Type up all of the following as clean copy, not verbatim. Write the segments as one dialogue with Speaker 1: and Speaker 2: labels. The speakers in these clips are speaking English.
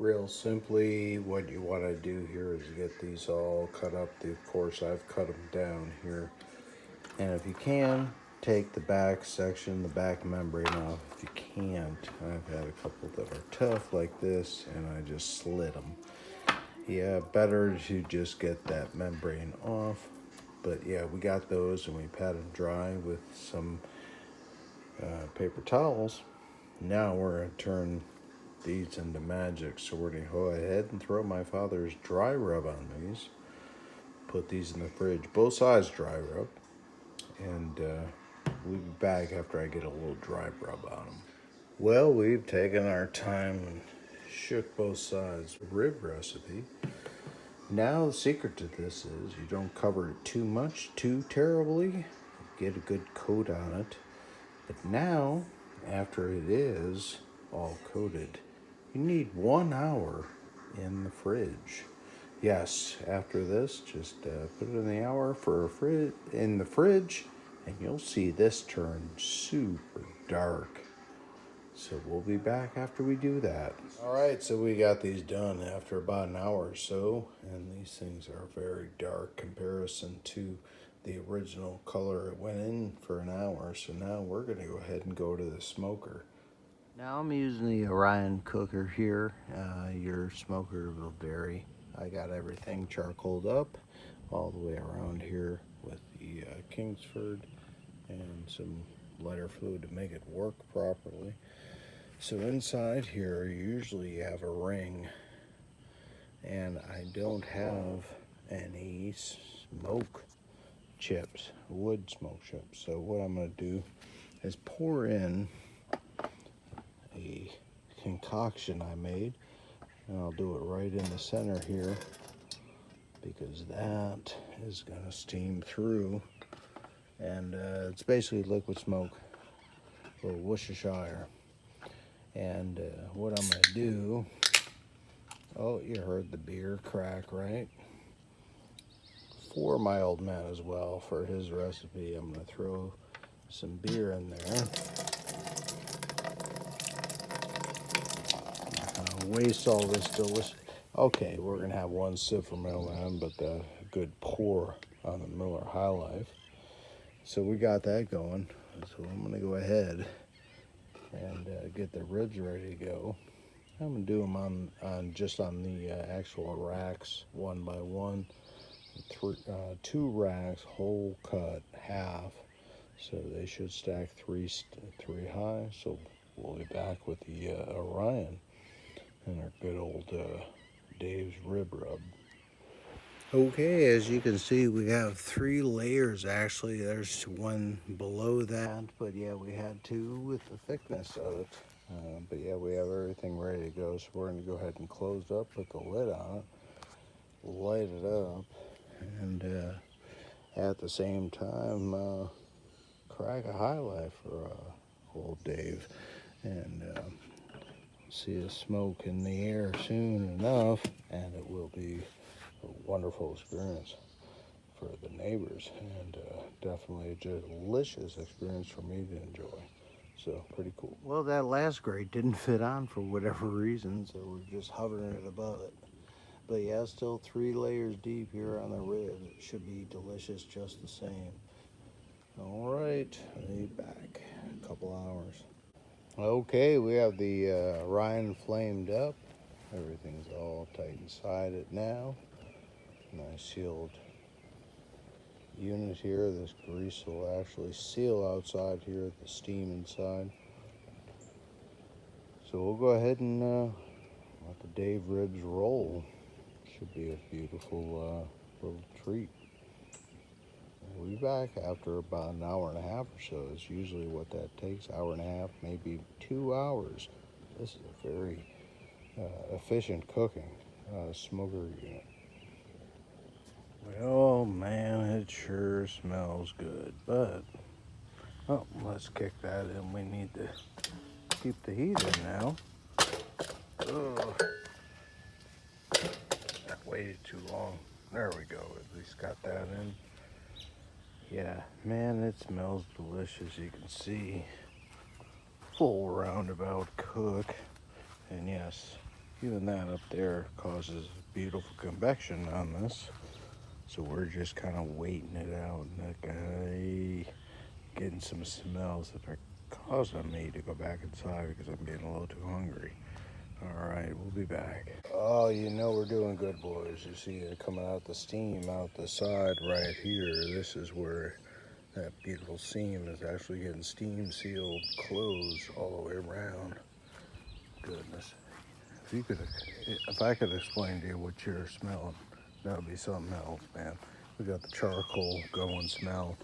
Speaker 1: Real simply, what you want to do here is get these all cut up. Of course, I've cut them down here. And if you can, take the back section, the back membrane off. If you can't, I've had a couple that are tough like this, and I just slit them. Yeah, better to just get that membrane off. But yeah, we got those, and we pat them dry with some paper towels. Now we're going to turn these into magic. So we're going to go ahead and throw my father's dry rub on these. Put these in the fridge, both sides dry rub. And we'll be back after I get a little dry rub on them. Well, we've taken our time and shook both sides. Rib recipe. Now the secret to this is you don't cover it too much, too terribly. Get a good coat on it. But now, after it is all coated, you need 1 hour in the fridge. Yes, after this, just put it in the hour in the fridge, and you'll see this turn super dark. So we'll be back after we do that. All right, so we got these done after about an hour or so, and these things are very dark comparison to the original color it went in for an hour. So now we're going to go ahead and go to the smoker. Now I'm using the Orion cooker here. Your smoker will vary. I got everything charcoaled up all the way around here with the Kingsford and some lighter fluid to make it work properly. So inside here, usually you have a ring, and I don't have any smoke chips, wood smoke chips. So what I'm going to do is pour in a concoction I made, and I'll do it right in the center here because that is going to steam through, and it's basically liquid smoke, a little Worcestershire. And what I'm going to do, oh, you heard the beer crack, right? For my old man as well, for his recipe, I'm going to throw some beer in there. Waste all this delicious. Okay, we're gonna have one sip from Milan, but a good pour on the Miller High Life. So we got that going. So I'm gonna go ahead and get the ribs ready to go. I'm gonna do them on just on the actual racks, one by one. Two racks, whole cut, half. So they should stack three high. So we'll be back with the Orion and our good old Dave's rib rub. Okay, as you can see, we have 3 layers actually. There's one below that, but yeah, we had 2 with the thickness of it. But yeah, we have everything ready to go, so we're going to go ahead and close up, put the lid on it, light it up, and at the same time, crack a high life for old Dave. And see the smoke in the air soon enough, and it will be a wonderful experience for the neighbors, and definitely a delicious experience for me to enjoy. So pretty cool. Well, that last grate didn't fit on for whatever reason, so we're just hovering it above it. But yeah, still 3 layers deep here on the rib. It should be delicious just the same. All right, I'll be back in a couple hours. Okay, we have the Orion flamed up. Everything's all tight inside it now. Nice sealed unit here. This grease will actually seal outside here, the steam inside. So we'll go ahead and let the Dave ribs roll. Should be a beautiful little treat. We'll be back after about an hour and a half or so. Is usually what that takes, hour and a half, maybe 2 hours. This is a very efficient cooking smoker unit. Oh man, it sure smells good, but oh, let's kick that in. We need to keep the heat in now. Oh, that waited too long. There we go, at least got that in. Yeah, man, it smells delicious. You can see full roundabout cook, and yes, even that up there causes beautiful convection on this. So we're just kind of waiting it out. And getting some smells that are causing me to go back inside because I'm getting a little too hungry. All right, we'll be back. Oh, you know we're doing good, boys. You see it coming out the steam out the side right here. This is where that beautiful seam is actually getting steam sealed closed all the way around. Goodness. If I could explain to you what you're smelling, that would be something else, man. We got the charcoal going smell,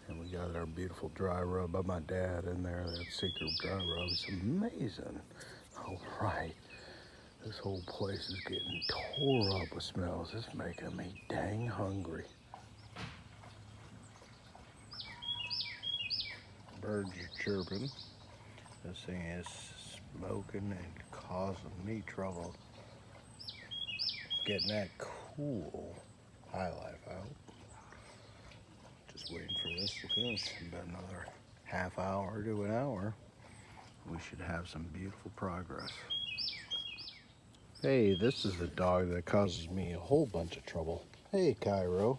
Speaker 1: and we got our beautiful dry rub by my dad in there. That secret dry rub is amazing. All right. This whole place is getting tore up with smells. It's making me dang hungry. Birds are chirping. This thing is smoking and causing me trouble. Getting that cool high life out. Just waiting for this to finish. About another half hour to an hour. We should have some beautiful progress. Hey, this is the dog that causes me a whole bunch of trouble. Hey, Kyro.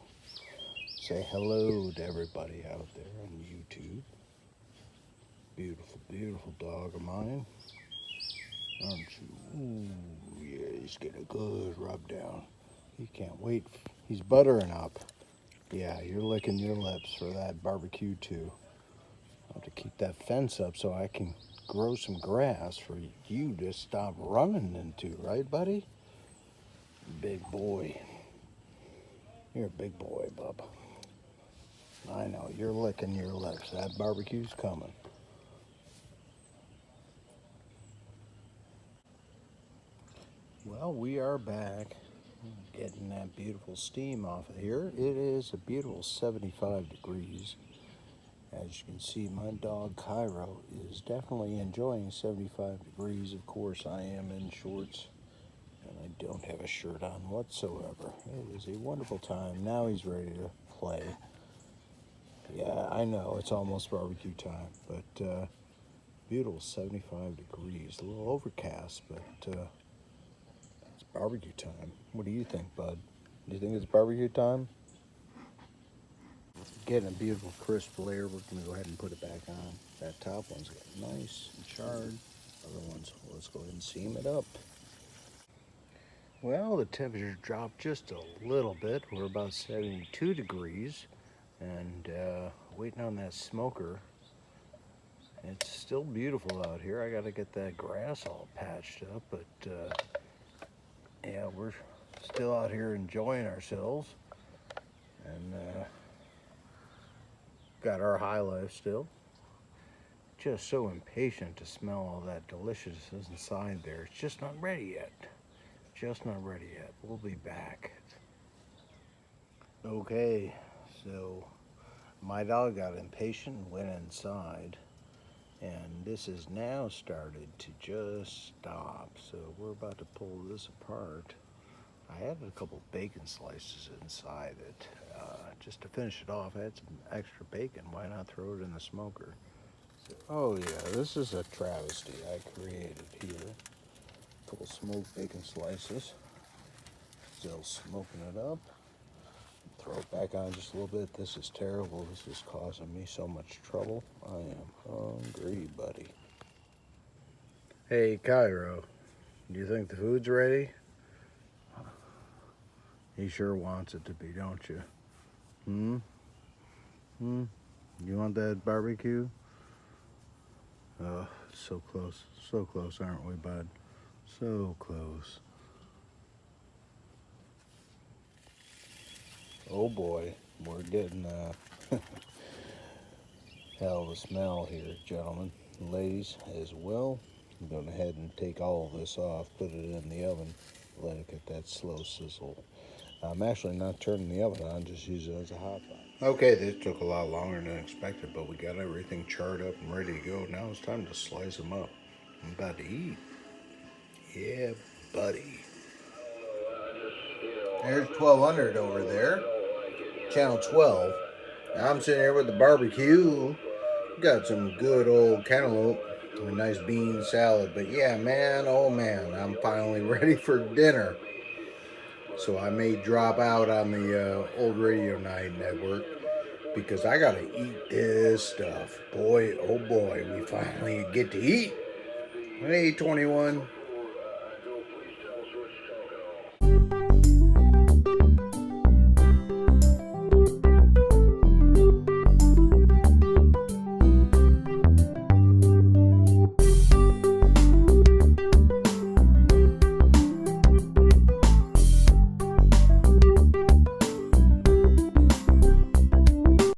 Speaker 1: Say hello to everybody out there on YouTube. Beautiful, beautiful dog of mine. Aren't you? Ooh, yeah, he's getting a good rub down. He can't wait. He's buttering up. Yeah, you're licking your lips for that barbecue too. I have to keep that fence up so I can grow some grass for you to stop running into, right, buddy? Big boy. You're a big boy, bub. I know, you're licking your lips. That barbecue's coming. Well, we are back. Getting that beautiful steam off of here. It is a beautiful 75 degrees. As you can see, my dog Kyro is definitely enjoying 75 degrees. Of course, I am in shorts and I don't have a shirt on whatsoever. It is a wonderful time. Now he's ready to play. Yeah, I know it's almost barbecue time, but beautiful 75 degrees. A little overcast, but it's barbecue time. What do you think, bud? Do you think it's barbecue time? Getting a beautiful crisp layer. We're going to go ahead and put it back on. That top one's got nice and charred. Other ones, let's go ahead and seam it up. Well, the temperature dropped just a little bit. We're about 72 degrees and waiting on that smoker. It's still beautiful out here. I got to get that grass all patched up, but yeah, we're still out here enjoying ourselves. And got our high life still. Just so impatient to smell all that deliciousness inside there. It's just not ready yet. Just not ready yet. We'll be back. Okay, so my dog got impatient and went inside. And this has now started to just stop. So we're about to pull this apart. I had a couple bacon slices inside it. Just to finish it off, I had some extra bacon. Why not throw it in the smoker? Oh yeah, this is a travesty I created here. Couple smoked bacon slices. Still smoking it up. Throw it back on just a little bit. This is terrible. This is causing me so much trouble. I am hungry, buddy. Hey, Kyro, do you think the food's ready? He sure wants it to be, don't you? You want that barbecue? Oh, so close, aren't we, bud? So close. Oh boy, we're getting hell of a smell here, gentlemen, ladies as well. I'm going ahead and take all of this off, put it in the oven, let it get that slow sizzle. I'm actually not turning the oven on, just use it as a hot pot. Okay, this took a lot longer than expected, but we got everything charred up and ready to go. Now it's time to slice them up. I'm about to eat. Yeah, buddy. There's 1200 over there. Channel 12. Now I'm sitting here with the barbecue. Got some good old cantaloupe. a nice bean salad. But yeah, man, oh man, I'm finally ready for dinner. So I may drop out on the old radio night network because I gotta eat this stuff. Boy, oh boy, we finally get to eat. Hey, 21.